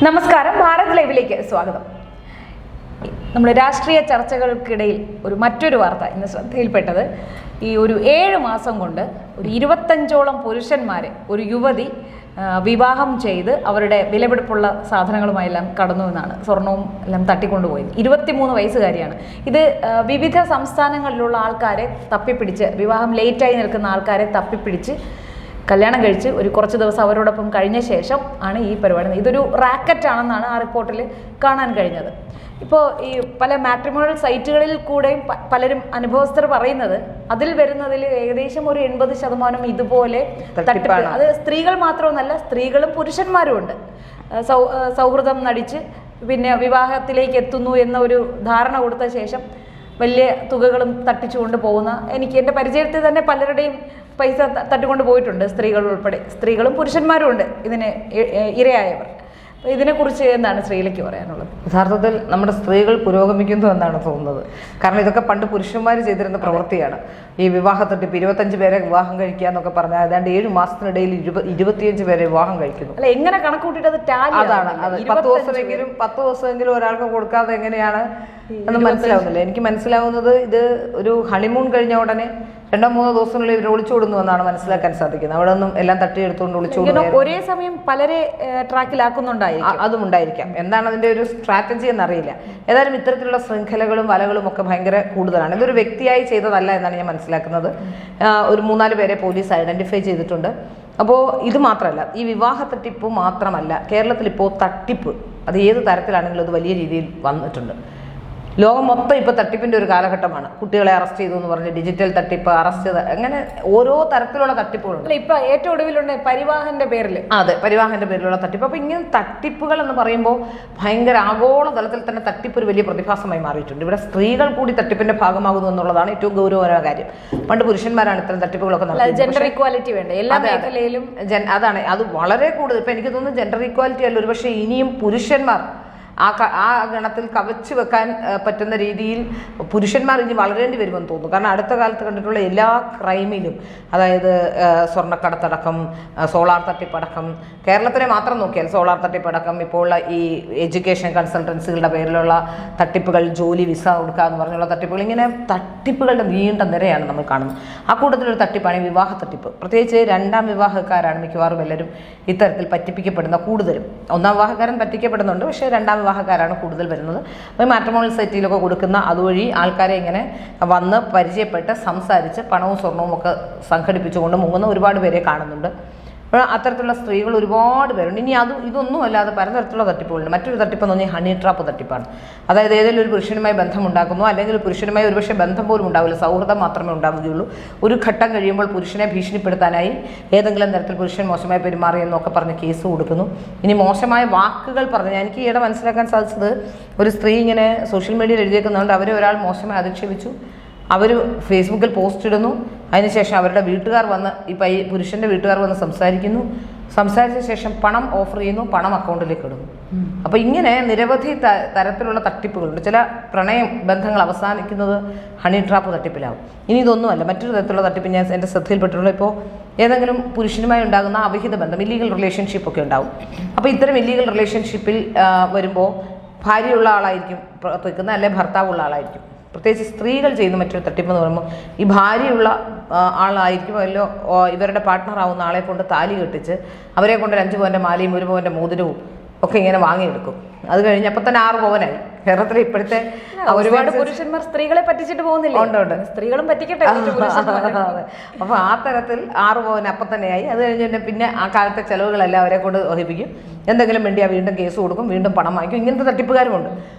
നമസ്കാരം, ഭാരത് ലൈവിലേക്ക് സ്വാഗതം. നമ്മുടെ രാഷ്ട്രീയ ചർച്ചകൾക്കിടയിൽ മറ്റൊരു വാർത്ത ഇന്ന് ശ്രദ്ധയിൽപ്പെട്ടത്, ഈ ഒരു 7 മാസം കൊണ്ട് ഒരു 25ഓളം പുരുഷന്മാരെ ഒരു യുവതി വിവാഹം ചെയ്ത് അവരുടെ വിലപിടിപ്പുള്ള സാധനങ്ങളുമായെല്ലാം കടന്നു എന്നാണ്. സ്വർണവും എല്ലാം തട്ടിക്കൊണ്ടുപോയത്. 23 വയസ്സുകാരിയാണ്. ഇത് വിവിധ സംസ്ഥാനങ്ങളിലുള്ള ആൾക്കാരെ തപ്പിപ്പിടിച്ച്, വിവാഹം ലേറ്റായി നിൽക്കുന്ന ആൾക്കാരെ തപ്പിപ്പിടിച്ച് കല്യാണം കഴിച്ച് കുറച്ച് ദിവസം അവരോടൊപ്പം കഴിഞ്ഞ ശേഷം ആണ് ഈ പരിപാടി. ഇതൊരു റാക്കറ്റാണെന്നാണ് ആ റിപ്പോർട്ടിൽ കാണാൻ കഴിഞ്ഞത്. ഇപ്പോൾ ഈ പല മാട്രിമോണിയൽ സൈറ്റുകളിൽ കൂടെയും പലരും അനുഭവസ്ഥർ പറയുന്നത്, അതിൽ വരുന്നതിൽ ഏകദേശം ഒരു 80% ഇതുപോലെ തട്ടിപ്പ്. അത് സ്ത്രീകൾ മാത്രമൊന്നല്ല, സ്ത്രീകളും പുരുഷന്മാരും ഉണ്ട്. സൗഹൃദം നടിച്ച് പിന്നെ വിവാഹത്തിലേക്ക് എത്തുന്നു എന്ന ഒരു ധാരണ കൊടുത്ത ശേഷം വലിയ തുകകളും തട്ടിച്ചുകൊണ്ട് പോകുന്ന, എൻ്റെ പരിചയത്തിൽ തന്നെ പലരുടെയും പൈസ തട്ടിക്കൊണ്ട് പോയിട്ടുണ്ട്, സ്ത്രീകൾ ഉൾപ്പെടെ. സ്ത്രീകളും പുരുഷന്മാരും ഉണ്ട് ഇതിന് ഇരയായവർ. ഇതിനെക്കുറിച്ച് എന്താണ് ശ്രീലയ്ക്ക് പറയാനുള്ളത്? യഥാർത്ഥത്തിൽ നമ്മുടെ സ്ത്രീകൾ പുരോഗമിക്കുന്നു എന്നാണ് തോന്നുന്നത്. കാരണം ഇതൊക്കെ പണ്ട് പുരുഷന്മാർ ചെയ്തിരുന്ന പ്രവൃത്തിയാണ്. ഈ വിവാഹ തട്ടിപ്പ്, 25 പേരെ വിവാഹം കഴിക്കുക എന്നൊക്കെ പറഞ്ഞാൽ ഏതാണ്ട് 7 മാസത്തിനിടയിൽ 25 പേരെ വിവാഹം കഴിക്കുന്നു. അല്ല, എങ്ങനെ കണക്കൂട്ടിട്ട് അത് അതാണ് അത് 10 ദിവസമെങ്കിലും ഒരാൾക്ക് കൊടുക്കാതെ എങ്ങനെയാണ് എന്ന് മനസ്സിലാവുന്നില്ല. എനിക്ക് മനസ്സിലാവുന്നത് ഇത് ഒരു ഹണിമൂൺ കഴിഞ്ഞ ഉടനെ 2-3 ദിവസങ്ങളിൽ ഇവർ ഒളിച്ചോടുന്നു എന്നാണ് മനസ്സിലാക്കാൻ സാധിക്കുന്നത്. അവിടെ നിന്നും എല്ലാം തട്ടിയെടുത്തുകൊണ്ട് ഒളിച്ചോടുന്നു. ഒരേ സമയം പലരെ ട്രാക്കിലാക്കുന്നുണ്ടായിരിക്കും. അതും ഉണ്ടായിരിക്കാം. എന്താണ് അതിൻ്റെ ഒരു സ്ട്രാറ്റജി എന്നറിയില്ല. ഏതായാലും ഇത്തരത്തിലുള്ള ശൃംഖലകളും വലകളും ഒക്കെ ഭയങ്കര കൂടുതലാണ്. ഇതൊരു വ്യക്തിയായി ചെയ്തതല്ല എന്നാണ് ഞാൻ മനസ്സിലാക്കുന്നത്. ഒരു 3-4 പേരെ പോലീസ് ഐഡന്റിഫൈ ചെയ്തിട്ടുണ്ട്. അപ്പോൾ ഇത് മാത്രമല്ല, ഈ വിവാഹ തട്ടിപ്പ് മാത്രമല്ല, കേരളത്തിൽ ഇപ്പോൾ തട്ടിപ്പ് അത് ഏത് തരത്തിലാണെങ്കിലും അത് വലിയ രീതിയിൽ വന്നിട്ടുണ്ട്. ലോകം മൊത്തം ഇപ്പോൾ തട്ടിപ്പിൻ്റെ ഒരു കാലഘട്ടമാണ്. കുട്ടികളെ അറസ്റ്റ് ചെയ്തു എന്ന് പറഞ്ഞ് ഡിജിറ്റൽ തട്ടിപ്പ്, അറസ്റ്റ്, അങ്ങനെ ഓരോ തരത്തിലുള്ള തട്ടിപ്പുകളുണ്ട്. ഇപ്പൊ ഏറ്റവും ഒടുവിലുണ്ട് പരിവാഹന്റെ പേരിൽ. അതെ, പരിവാഹന്റെ പേരിലുള്ള തട്ടിപ്പ്. അപ്പോൾ ഇങ്ങനെ തട്ടിപ്പുകൾ എന്ന് പറയുമ്പോൾ ഭയങ്കര ആഗോള തലത്തിൽ തന്നെ തട്ടിപ്പ് ഒരു വലിയ പ്രതിഭാസമായി മാറിയിട്ടുണ്ട്. ഇവിടെ സ്ത്രീകൾ കൂടി തട്ടിപ്പിന്റെ ഭാഗമാകുന്നു എന്നുള്ളതാണ് ഏറ്റവും ഗൗരവകരമായ കാര്യം. പണ്ട് പുരുഷന്മാരാണ് ഇത്തരം തട്ടിപ്പുകളൊക്കെ നടത്തുന്നത്. ജെൻഡർ ഇക്വാലിറ്റി വേണ്ട എല്ലാ മേഖലയിലും. അതാണ്, അത് വളരെ കൂടുതൽ. ഇപ്പം എനിക്ക് തോന്നുന്നു ജെൻഡർ ഇക്വാലിറ്റി അല്ല, ഒരു പക്ഷേ ഇനിയും പുരുഷന്മാർ ആ ഗണത്തിൽ കവച്ചു വെക്കാൻ പറ്റുന്ന രീതിയിൽ പുരുഷന്മാർ ഇനി വളരേണ്ടി വരുമെന്ന് തോന്നുന്നു. കാരണം അടുത്ത കാലത്ത് കണ്ടിട്ടുള്ള എല്ലാ ക്രൈമിലും, അതായത് സ്വർണ്ണക്കടത്തടക്കം, സോളാർ തട്ടിപ്പടക്കം, കേരളത്തിനെ മാത്രം നോക്കിയാൽ സോളാർ തട്ടിപ്പടക്കം, ഇപ്പോൾ ഈ എഡ്യൂക്കേഷൻ കൺസൾട്ടൻസികളുടെ പേരിലുള്ള തട്ടിപ്പുകൾ, ജോലി വിസ കൊടുക്കുക എന്ന് പറഞ്ഞുള്ള തട്ടിപ്പുകൾ, ഇങ്ങനെ തട്ടിപ്പുകളുടെ നീണ്ട നിരയാണ് നമ്മൾ കാണുന്നത്. ആ കൂട്ടത്തിലൊരു തട്ടിപ്പാണ് വിവാഹ തട്ടിപ്പ്. പ്രത്യേകിച്ച് 2ാം വിവാഹക്കാരാണ് മിക്കവാറും എല്ലാവരും ഇത്തരത്തിൽ പറ്റിപ്പിക്കപ്പെടുന്ന കൂടുതലും. 1ാം വിവാഹക്കാരൻ പറ്റിക്കപ്പെടുന്നുണ്ട്, പക്ഷേ 2ാം വിവാഹക്കാരാണ് കൂടുതൽ വരുന്നത്. അപ്പോൾ മാട്രിമോണിയൽ സൈറ്റിലൊക്കെ കൊടുക്കുന്ന അതുവഴി ആൾക്കാരെ ഇങ്ങനെ വന്ന് പരിചയപ്പെട്ട് സംസാരിച്ച് പണവും സ്വർണവും ഒക്കെ സംഘടിപ്പിച്ചുകൊണ്ട് മുങ്ങുന്ന ഒരുപാട് പേരെ കാണുന്നുണ്ട്. അപ്പോൾ അത്തരത്തിലുള്ള സ്ത്രീകൾ ഒരുപാട് പേരുണ്ട്. ഇനി ഇതൊന്നും അല്ലാതെ പലതരത്തിലുള്ള തട്ടിപ്പുകളുണ്ട്. മറ്റൊരു തട്ടിപ്പ് എന്ന് പറഞ്ഞാൽ ഹണി ട്രാപ്പ് തട്ടിപ്പാണ്. അതായത് ഏതെങ്കിലും ഒരു പുരുഷനുമായി ബന്ധമുണ്ടാക്കുന്നു, അല്ലെങ്കിൽ പുരുഷനുമായി ഒരുപക്ഷെ ബന്ധം പോലും ഉണ്ടാവില്ല, സൗഹൃദം മാത്രമേ ഉണ്ടാവുകയുള്ളൂ. ഒരു ഘട്ടം കഴിയുമ്പോൾ പുരുഷനെ ഭീഷണിപ്പെടുത്താനായി ഏതെങ്കിലും തരത്തിൽ പുരുഷൻ മോശമായി പെരുമാറിയെന്നൊക്കെ പറഞ്ഞ് കേസ് കൊടുക്കുന്നു. ഇനി മോശമായ വാക്കുകൾ പറഞ്ഞാൽ, എനിക്ക് ഈയിടെ മനസ്സിലാക്കാൻ സാധിച്ചത്, ഒരു സ്ത്രീ ഇങ്ങനെ സോഷ്യൽ മീഡിയയിൽ എഴുതിയേക്കുന്നതുകൊണ്ട് അവരെ ഒരാൾ മോശമായി അധിക്ഷേപിച്ചു, അവർ ഫേസ്ബുക്കിൽ പോസ്റ്റ് ഇടുന്നു. അതിനുശേഷം അവരുടെ വീട്ടുകാർ വന്ന് ഈ പുരുഷൻ്റെ വീട്ടുകാർ വന്ന് സംസാരിച്ച ശേഷം പണം ഓഫർ ചെയ്യുന്നു, പണം അക്കൗണ്ടിലേക്ക് ഇടുന്നു. അപ്പോൾ ഇങ്ങനെ നിരവധി തരത്തിലുള്ള തട്ടിപ്പുകളുണ്ട്. ചില പ്രണയം ബന്ധങ്ങൾ അവസാനിക്കുന്നത് ഹണി ട്രാപ്പ് തട്ടിപ്പിലാവും. ഇനി ഇതൊന്നുമല്ല, മറ്റൊരു തരത്തിലുള്ള തട്ടിപ്പ് ഞാൻ എൻ്റെ ശ്രദ്ധയിൽപ്പെട്ടിട്ടുള്ള, ഇപ്പോൾ ഏതെങ്കിലും പുരുഷനുമായി ഉണ്ടാകുന്ന അവിഹിത ബന്ധം, ഇല്ലീഗൽ റിലേഷൻഷിപ്പ് ഒക്കെ ഉണ്ടാവും. അപ്പോൾ ഇത്തരം ഇല്ലീഗൽ റിലേഷൻഷിപ്പിൽ വരുമ്പോൾ ഭാര്യയുള്ള ആളായിരിക്കും നിൽക്കുന്നത്, അല്ലെങ്കിൽ ഭർത്താവുള്ള ആളായിരിക്കും. പ്രത്യേകിച്ച് സ്ത്രീകൾ ചെയ്യുന്ന മറ്റൊരു തട്ടിപ്പെന്ന് പറയുമ്പോൾ, ഈ ഭാര്യയുള്ള ആളായിരിക്കും അല്ലോ ഇവരുടെ പാർട്ട്ണറാവുന്ന ആളെ കൊണ്ട് താലി കെട്ടിച്ച് അവരെ കൊണ്ട് 5 പവൻ്റെ മാലയും 1 പവൻ്റെ മോതിരവും ഒക്കെ ഇങ്ങനെ വാങ്ങിയെടുക്കും. അത് കഴിഞ്ഞ് അപ്പം തന്നെ 6 പവനായി. കേരളത്തിലെ ഇപ്പോഴത്തെ ഒരുപാട് പുരുഷന്മാർ സ്ത്രീകളെ പറ്റിച്ചിട്ട് പോകുന്നില്ല. ഉണ്ട്, സ്ത്രീകളും പറ്റിക്കട്ടെ. അപ്പോൾ ആ തരത്തിൽ 6 പവൻ അപ്പം തന്നെയായി. അത് കഴിഞ്ഞ് പിന്നെ ആ കാലത്തെ ചെലവുകളെല്ലാം അവരെ കൊണ്ട് വഹിപ്പിക്കും. എന്തെങ്കിലും വേണ്ടിയാൽ വീണ്ടും കേസ് കൊടുക്കും, വീണ്ടും പണം വാങ്ങിക്കും. ഇങ്ങനത്തെ തട്ടിപ്പുകാരുമുണ്ട്.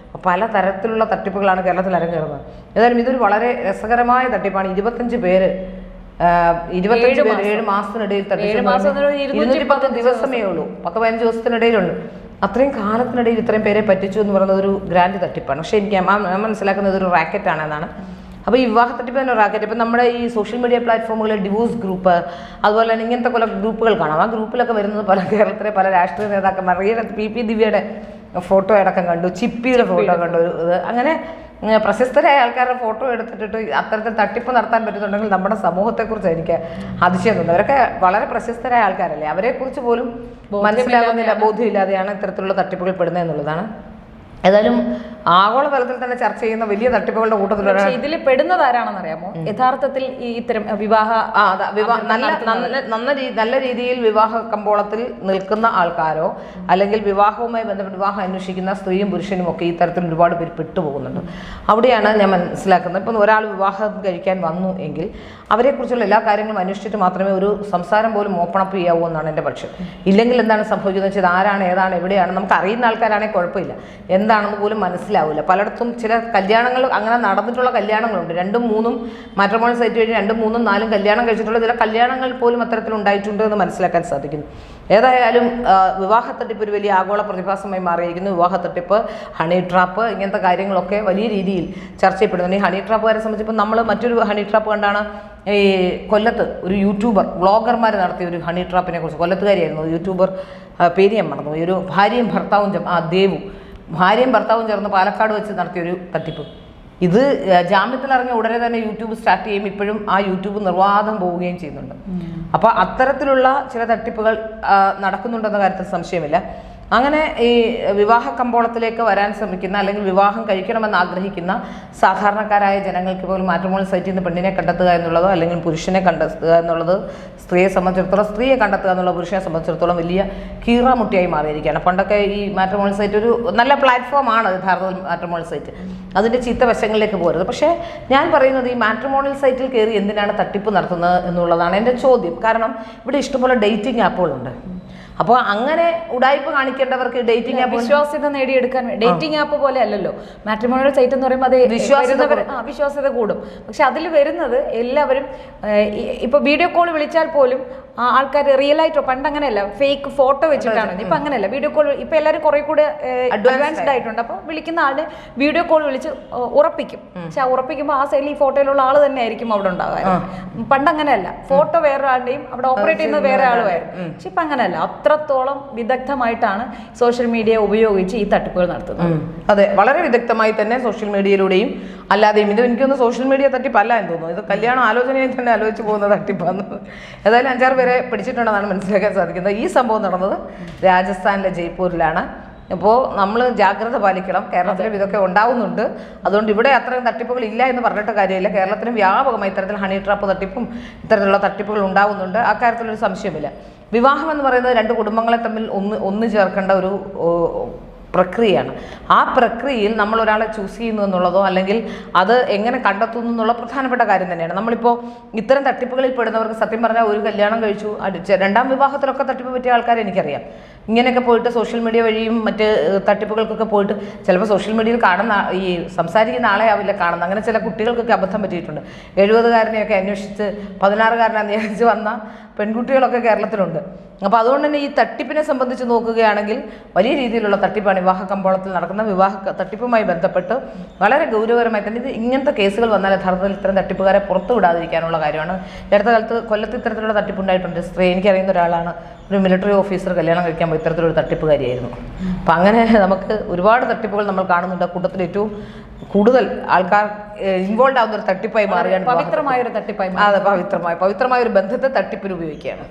പല തരത്തിലുള്ള തട്ടിപ്പുകളാണ് കേരളത്തിൽ അരങ്ങേറുന്നത്. ഏതായാലും ഇതൊരു വളരെ രസകരമായ തട്ടിപ്പാണ്. 25 പേര് 7 മാസത്തിനിടയിൽ തട്ടിച്ചു. 210 ദിവസമേ ഉള്ളൂ, 10-15 ദിവസത്തിനിടയിലുള്ളൂ. അത്രയും കാലത്തിനിടയിൽ ഇത്രയും പേരെ പറ്റിച്ചു എന്ന് പറയുന്നത് ഒരു ഗ്രാൻഡ് തട്ടിപ്പാണ്. പക്ഷേ എനിക്ക് മനസ്സിലാക്കുന്നത് ഒരു റാക്കറ്റാണെന്നാണ്. അപ്പോൾ ഈ വിവാഹ തട്ടിപ്പ് തന്നെ റാക്കറ്റ്. ഇപ്പം നമ്മുടെ ഈ സോഷ്യൽ മീഡിയ പ്ലാറ്റ്ഫോമുകളിൽ ഡിവോഴ്സ് ഗ്രൂപ്പ്, അതുപോലെ തന്നെ ഇങ്ങനത്തെ പല ഗ്രൂപ്പുകൾ കാണാം. ആ ഗ്രൂപ്പിലൊക്കെ വരുന്നത് കേരളത്തിലെ പല രാഷ്ട്രീയ നേതാക്കന്മാർ, PP ദിവ്യയുടെ ഫോട്ടോ അടക്കം കണ്ടു, ചിപ്പിയുടെ ഫോട്ടോ കണ്ടു. ഇത് അങ്ങനെ പ്രശസ്തരായ ആൾക്കാരുടെ ഫോട്ടോ എടുത്തിട്ട് അത്തരത്തിൽ തട്ടിപ്പ് നടത്താൻ പറ്റുന്നുണ്ടെങ്കിൽ നമ്മുടെ സമൂഹത്തെക്കുറിച്ച് എനിക്ക് അതിശയം തോന്നുന്നു. അവരൊക്കെ വളരെ പ്രശസ്തരായ ആൾക്കാരല്ലേ, അവരെക്കുറിച്ച് പോലും മനസ്സിലാകുന്നില്ല, ബോധ്യമില്ലാതെയാണ് ഇത്തരത്തിലുള്ള തട്ടിപ്പുകൾ പെടുന്നത് എന്നുള്ളതാണ്. ഏതായാലും ആഗോളതലത്തിൽ തന്നെ ചർച്ച ചെയ്യുന്ന വലിയ തട്ടിപ്പുകളുടെ കൂട്ടത്തിലുള്ള ഇതിൽ പെടുന്നത് ആരാണെന്ന് അറിയാമോ? യഥാർത്ഥത്തിൽ ഈ ഇത്തരം വിവാഹ നല്ല രീതിയിൽ വിവാഹ കമ്പോളത്തിൽ നിൽക്കുന്ന ആൾക്കാരോ അല്ലെങ്കിൽ വിവാഹവുമായി ബന്ധപ്പെട്ട് വിവാഹം അന്വേഷിക്കുന്ന സ്ത്രീയും പുരുഷനും ഒക്കെ ഈ തരത്തിൽ ഒരുപാട് പേര് പെട്ടുപോകുന്നുണ്ട്. അവിടെയാണ് ഞാൻ മനസ്സിലാക്കുന്നത്. ഇപ്പം ഒരാൾ വിവാഹം കഴിക്കാൻ വന്നു എങ്കിൽ അവരെക്കുറിച്ചുള്ള എല്ലാ കാര്യങ്ങളും അന്വേഷിച്ചിട്ട് മാത്രമേ ഒരു സംസാരം പോലും ഓപ്പൺ അപ്പ് ചെയ്യാവൂ എന്നാണ് എൻ്റെ പക്ഷം. ഇല്ലെങ്കിൽ എന്താണ് സംഭവിക്കുന്നത് വെച്ചാൽ ആരാണ്, ഏതാണ്, എവിടെയാണ് നമുക്ക് അറിയുന്ന ആൾക്കാരാണെങ്കിൽ കുഴപ്പമില്ല, എന്താണെന്ന് പോലും മനസ്സിലാവില്ല. പലയിടത്തും ചില കല്യാണങ്ങൾ അങ്ങനെ നടന്നിട്ടുള്ള കല്യാണങ്ങളുണ്ട്. 2, 3 മാട്രിമോണിയൽ സൈറ്റ് വഴി 2, 3, 4 കല്യാണം കഴിച്ചിട്ടുള്ള ചില കല്യാണങ്ങൾ പോലും അത്തരത്തിലുണ്ടായിട്ടുണ്ട് എന്ന് മനസ്സിലാക്കാൻ സാധിക്കുന്നു. ഏതായാലും വിവാഹത്തട്ടിപ്പ് ഒരു വലിയ ആഗോള പ്രതിഭാസമായി മാറിയിരിക്കുന്നു. വിവാഹത്തട്ടിപ്പ്, ഹണി ട്രാപ്പ്, ഇങ്ങനത്തെ കാര്യങ്ങളൊക്കെ വലിയ രീതിയിൽ ചർച്ച ചെയ്യപ്പെടുന്നുണ്ട്. ഈ ഹണി ട്രാപ്പുകാരെ സംബന്ധിച്ചിപ്പോൾ നമ്മൾ മറ്റൊരു ഹണി ട്രാപ്പ് കണ്ടാണ് ഈ കൊല്ലത്ത് ഒരു യൂട്യൂബർ വ്ളോഗർമാർ നടത്തിയ ഒരു ഹണി ട്രാപ്പിനെ കുറിച്ച്. കൊല്ലത്തുകാരിയായിരുന്നു യൂട്യൂബർ, പേര് ഞാൻ മറന്നു. ഒരു ഭാര്യയും ഭർത്താവും ദേവു ഭാര്യയും ഭർത്താവും ചേർന്ന് പാലക്കാട് വെച്ച് നടത്തിയൊരു തട്ടിപ്പ്. ഇത് ജാമ്യത്തിലിറങ്ങിയ ഉടനെ തന്നെ യൂട്യൂബ് സ്റ്റാർട്ട് ചെയ്യും. ഇപ്പോഴും ആ യൂട്യൂബ് നിർവാധം പോവുകയും ചെയ്യുന്നുണ്ട്. അപ്പോൾ അത്തരത്തിലുള്ള ചില തട്ടിപ്പുകൾ നടക്കുന്നുണ്ടെന്ന കാര്യത്തിൽ സംശയമില്ല. അങ്ങനെ ഈ വിവാഹ കമ്പോളത്തിലേക്ക് വരാൻ ശ്രമിക്കുന്ന അല്ലെങ്കിൽ വിവാഹം കഴിക്കണമെന്ന് ആഗ്രഹിക്കുന്ന സാധാരണക്കാരായ ജനങ്ങൾക്ക് പോലും മാട്രിമോണിയൽ സൈറ്റിൽ നിന്ന് പെണ്ണിനെ കണ്ടെത്തുക എന്നുള്ളതോ അല്ലെങ്കിൽ പുരുഷനെ കണ്ടെത്തുക എന്നുള്ളത് സ്ത്രീയെ സംബന്ധിച്ചിടത്തോളം, സ്ത്രീയെ കണ്ടെത്തുക എന്നുള്ള പുരുഷനെ സംബന്ധിച്ചിടത്തോളം വലിയ കീറാമുട്ടിയായി മാറിയിരിക്കുകയാണ്. പണ്ടൊക്കെ ഈ മാട്രിമോണിയൽ സൈറ്റ് ഒരു നല്ല പ്ലാറ്റ്ഫോമാണ് യഥാർത്ഥത്തിൽ മാട്രിമോണിയൽ സൈറ്റ്. അതിൻ്റെ ചീത്ത വശങ്ങളിലേക്ക് പോരുത്. പക്ഷേ ഞാൻ പറയുന്നത് ഈ മാട്രിമോണിയൽ സൈറ്റിൽ കയറി എന്തിനാണ് തട്ടിപ്പ് നടത്തുന്നത് എന്നുള്ളതാണ് എൻ്റെ ചോദ്യം. കാരണം ഇവിടെ ഇഷ്ടംപോലെ ഡേറ്റിംഗ് ആപ്പുകളുണ്ട്. അപ്പോൾ അങ്ങനെ ഉടായ്പ കാണിക്കേണ്ടവർക്ക് ഡേറ്റിംഗ് ആപ്പ് വിശ്വാസ്യത നേടിയെടുക്കാൻ ഡേറ്റിംഗ് ആപ്പ് പോലെ അല്ലല്ലോ മാട്രിമോണിയൽ സൈറ്റ് എന്ന് പറയുമ്പോൾ അത് വിശ്വാസ്യത കൂടും. പക്ഷെ അതിൽ വരുന്നത് എല്ലാവരും ഇപ്പൊ വീഡിയോ കോൾ വിളിച്ചാൽ പോലും ആൾക്കാർ റിയൽ ആയിട്ടോ, പണ്ട് അങ്ങനെയല്ല, ഫേക്ക് ഫോട്ടോ വെച്ചിട്ടാണ്. ഇപ്പൊ അങ്ങനെയല്ല, വീഡിയോ കോൾ ഇപ്പൊ എല്ലാവരും കുറെ കൂടെ അഡ്വാൻസ്ഡ് ആയിട്ടുണ്ട്. അപ്പൊ വിളിക്കുന്ന ആളിനെ വീഡിയോ കോൾ വിളിച്ച് ഉറപ്പിക്കും. പക്ഷെ ഉറപ്പിക്കുമ്പോൾ ആ സൈഡിൽ ഈ ഫോട്ടോയിലുള്ള ആള് തന്നെ ആയിരിക്കും അവിടെ ഉണ്ടാകാൻ. പണ്ട് അങ്ങനെയല്ല, ഫോട്ടോ വേറൊരാളുടെയും അവിടെ ഓപ്പറേറ്റ് ചെയ്യുന്നത് വേറെ ആളുമായിരുന്നു. പക്ഷെ ഇപ്പൊ അങ്ങനെയല്ല, അത്രത്തോളം വിദഗ്ധമായിട്ടാണ് സോഷ്യൽ മീഡിയ ഉപയോഗിച്ച് ഈ തട്ടിപ്പുകൾ നടത്തുന്നത്. അതെ, വളരെ വിദഗ്ധമായി തന്നെ സോഷ്യൽ മീഡിയയിലൂടെയും അല്ലാതെയും. ഇത് എനിക്കൊന്ന് സോഷ്യൽ മീഡിയ തട്ടിപ്പല്ല എന്ന് തോന്നുന്നു. ഇത് കല്യാണ ആലോചനയിൽ തന്നെ ആലോചിച്ച് പോകുന്ന തട്ടിപ്പാണ്. ഏതായാലും 5-6 പേരെ പിടിച്ചിട്ടുണ്ടെന്നാണ് മനസ്സിലാക്കാൻ സാധിക്കുന്നത്. ഈ സംഭവം നടന്നത് രാജസ്ഥാനിലെ ജയ്പൂരിലാണ്. അപ്പോൾ നമ്മൾ ജാഗ്രത പാലിക്കണം. കേരളത്തിലും ഇതൊക്കെ ഉണ്ടാവുന്നുണ്ട്. അതുകൊണ്ട് ഇവിടെ അത്രയും തട്ടിപ്പുകൾ ഇല്ല എന്ന് പറഞ്ഞിട്ട് കാര്യമില്ല. കേരളത്തിലും വ്യാപകമായി ഇത്തരത്തിൽ ഹണി ട്രാപ്പ് തട്ടിപ്പും ഇത്തരത്തിലുള്ള തട്ടിപ്പുകൾ ഉണ്ടാവുന്നുണ്ട്. ആ കാര്യത്തിലൊരു സംശയമില്ല. വിവാഹം എന്ന് പറയുന്നത് 2 കുടുംബങ്ങളെ തമ്മിൽ ഒന്ന് ചേർക്കേണ്ട ഒരു പ്രക്രിയയാണ്. ആ പ്രക്രിയയിൽ നമ്മൾ ഒരാളെ ചൂസ് ചെയ്യുന്നു എന്നുള്ളതോ അല്ലെങ്കിൽ അത് എങ്ങനെ കണ്ടെത്തുന്നു എന്നുള്ള പ്രധാനപ്പെട്ട കാര്യം തന്നെയാണ്. നമ്മളിപ്പോൾ ഇത്തരം തട്ടിപ്പുകളിൽ പെടുന്നവർക്ക് സത്യം പറഞ്ഞാൽ ഒരു കല്യാണം കഴിച്ചു, 2ാം വിവാഹത്തിലൊക്കെ തട്ടിപ്പ് പറ്റിയ ആൾക്കാരെ എനിക്കറിയാം. ഇങ്ങനെയൊക്കെ പോയിട്ട് സോഷ്യൽ മീഡിയ വഴിയും മറ്റ് തട്ടിപ്പുകൾക്കൊക്കെ പോയിട്ട് ചിലപ്പോൾ സോഷ്യൽ മീഡിയയിൽ കാണുന്ന ഈ സംസാരിക്കുന്ന ആളെ ആവില്ല കാണുന്നത്. അങ്ങനെ ചില കുട്ടികൾക്കൊക്കെ അബദ്ധം പറ്റിയിട്ടുണ്ട്. 70കാരനെയൊക്കെ അന്വേഷിച്ച് 16കാരനാന്ന് വിചാരിച്ച് വന്ന പെൺകുട്ടികളൊക്കെ കേരളത്തിലുണ്ട്. അപ്പോൾ അതുകൊണ്ട് തന്നെ ഈ തട്ടിപ്പിനെ സംബന്ധിച്ച് നോക്കുകയാണെങ്കിൽ വലിയ രീതിയിലുള്ള തട്ടിപ്പാണ് വിവാഹ കമ്പോളത്തിൽ നടക്കുന്ന. വിവാഹ തട്ടിപ്പുമായി ബന്ധപ്പെട്ട് വളരെ ഗൗരവകരമായി തന്നെ ഇത് ഇങ്ങനത്തെ കേസുകൾ വന്നാൽ യഥാർത്ഥത്തിൽ ഇത്തരം തട്ടിപ്പുകാരെ പുറത്തു വിടാതിരിക്കാനുള്ള കാര്യമാണ്. അടുത്ത കാലത്ത് കൊല്ലത്ത് ഇത്തരത്തിലുള്ള തട്ടിപ്പുണ്ടായിട്ടുണ്ട്. സ്ത്രീ എനിക്കറിയുന്ന ഒരാളാണ്, ഒരു മിലിറ്ററി ഓഫീസർ കല്യാണം കഴിക്കാൻ പോയി ഇത്തരത്തിലൊരു തട്ടിപ്പുകാരിയായിരുന്നു. അപ്പം അങ്ങനെ നമുക്ക് ഒരുപാട് തട്ടിപ്പുകൾ നമ്മൾ കാണുന്നുണ്ട്. കൂട്ടത്തിൽ ഏറ്റവും കൂടുതൽ ആൾക്കാർ ഇൻവോൾവ് ആവുന്ന ഒരു തട്ടിപ്പായി മാറുകയാണ്. പവിത്രമായ ഒരു തട്ടിപ്പായി. അതെ, പവിത്രമായ ഒരു ബന്ധത്തെ തട്ടിപ്പിന് ഉപയോഗിക്കുകയാണ്.